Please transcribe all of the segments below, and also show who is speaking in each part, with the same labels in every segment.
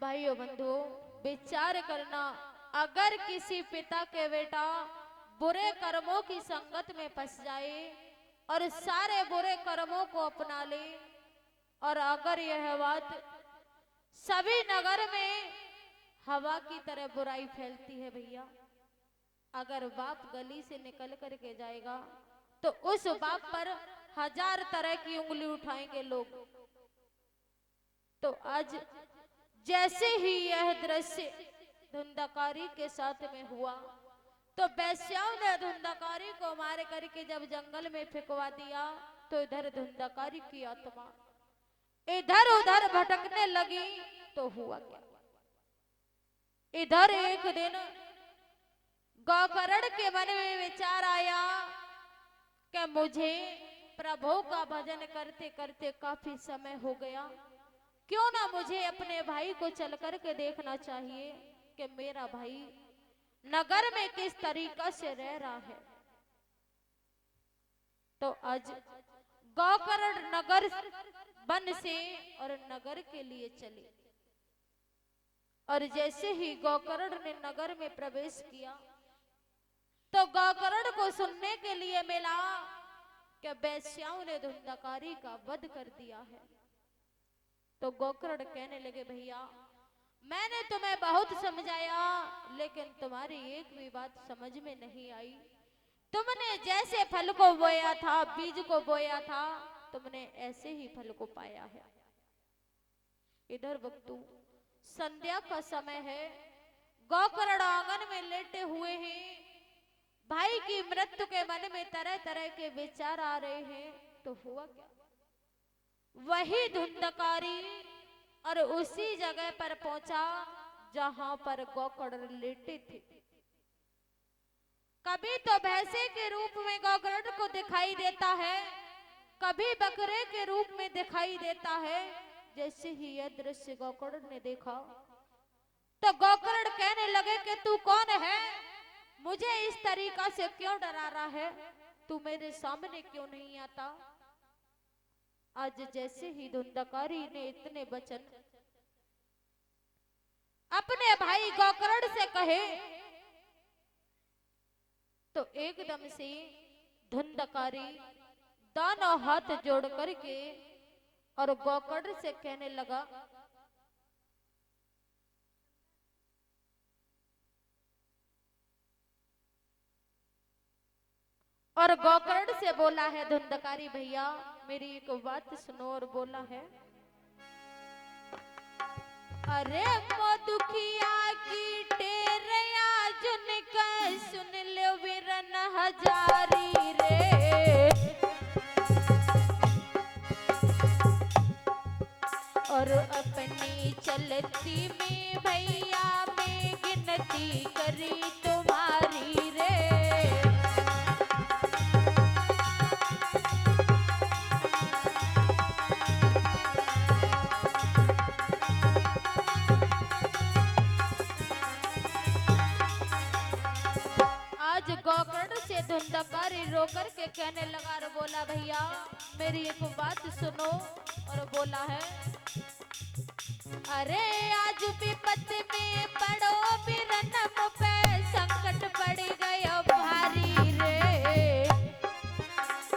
Speaker 1: भाइयों बंधुओं, विचार करना, अगर किसी पिता के बेटा बुरे कर्मों की संगत में फंस जाए और सारे बुरे कर्मों को अपना ले, और अगर यह बात सभी नगर में हवा की तरह बुराई फैलती है भैया, अगर बाप गली से निकल करके जाएगा तो उस बाप पर 1000 तरह की उंगली उठाएंगे लोग। तो आज जैसे ही यह दृश्य धुंधकारी के साथ में हुआ तो वैश्याओं ने धुंधकारी को मार करके जब जंगल में फेंकवा दिया तो इधर धुंधकारी की आत्मा इधर उधर भटकने लगी। तो हुआ क्या, इधर एक दिन गोकर्ण के मन में विचार आया कि मुझे प्रभु का भजन करते करते काफी समय हो गया, क्यों ना मुझे अपने भाई को चल कर के देखना चाहिए कि मेरा भाई नगर में किस तरीका से रह रहा है। तो आज गोकर्ण नगर वन से और नगर के लिए चले, और जैसे ही गोकर्ण ने नगर में प्रवेश किया तो गोकर्ण को सुनने के लिए मिला कि वैश्याओं ने धुंधकारी का वध कर दिया है। तो गोकर्ण कहने लगे, भैया मैंने तुम्हें बहुत समझाया लेकिन तुम्हारी एक भी बात समझ में नहीं आई। तुमने जैसे फल को बोया था, बीज को बोया था, तुमने ऐसे ही फल को पाया है। इधर वक्तु संध्या का समय है, गोकर्ण आंगन में लेटे हुए हैं, भाई की मृत्यु के मन में तरह तरह के विचार आ रहे हैं। तो हुआ क्या, वही धुंधकारी और उसी जगह पर पहुंचा जहां पर गोकर्ण लेटे थे। कभी तो भैंसे के रूप में गोकर्ण को दिखाई देता है, कभी बकरे के रूप में दिखाई देता है। जैसे ही यह दृश्य गोकर्ण ने देखा तो गोकर्ण कहने लगे कि तू कौन है, मुझे इस तरीका से क्यों डरा रहा है, तू मेरे सामने क्यों नहीं आता। आज जैसे ही धुंधकारी ने इतने वचन अपने भाई गोकर्ण से कहे तो एकदम से धुंधकारी दोनों हाथ जोड़ करके और गोकर्ण से कहने लगा, और गोकर्ण से बोला है धुंधकारी, भैया मेरी एक बात सुनो। और बोला है, अरे मो दुखिया की टेरया जुनका सुन लो वीरन हजारी रे, और अपनी चलती में भैया में गिनती करी तुम्हारी रे। गोकर्ण से धुंधकारी रोकर के कहने लगा और बोला, भैया मेरी एक बात सुनो। और बोला है, अरे आज विपत में पड़ो बिरनम पे संकट पड़ गया भारी रे,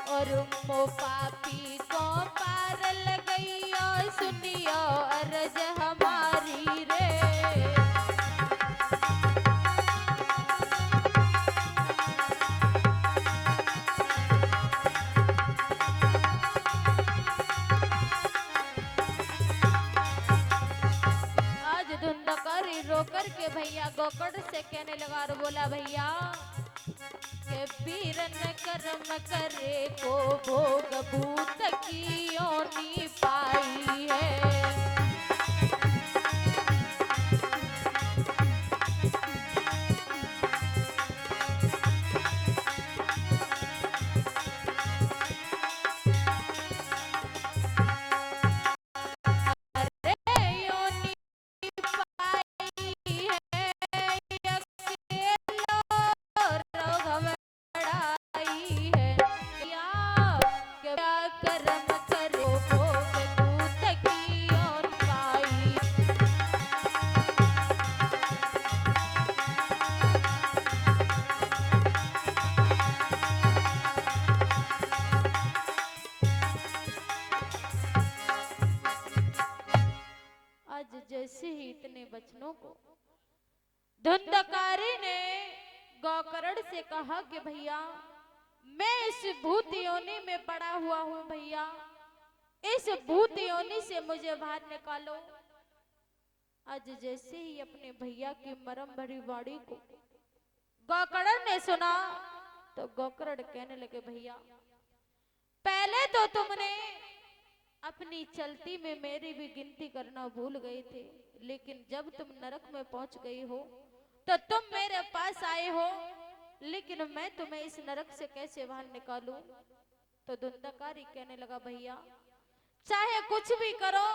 Speaker 1: और मो पापी को पार लगइयो सुनियो अर्ज हमारी रे। रोकर के भैया गोकर्ण से कहने लगा और बोला, भैया के वीरन कर्म करे को भोग भूत की योनि पाई है। कर्म करो भोग भूत की आज जैसे ही इतने वचनों को धुंधकारी ने गौकर्ण से कहा कि भैया मैं इस भूत योनि में पड़ा हुआ हूं, भैया इस भूत योनि से मुझे बाहर निकालो। आज जैसे ही अपने भैया की मरम भरी वाणी को गौकर्ण ने सुना तो गौकर्ण कहने लगे भैया पहले तो तुमने अपनी चलती में मेरी भी गिनती करना भूल गए थे, लेकिन जब तुम नरक में पहुंच गई हो तो तुम मेरे पास आए हो, लेकिन मैं तुम्हें इस नरक से कैसे बाहर निकालूं। तो धुंधकारी कहने लगा भैया चाहे कुछ भी करो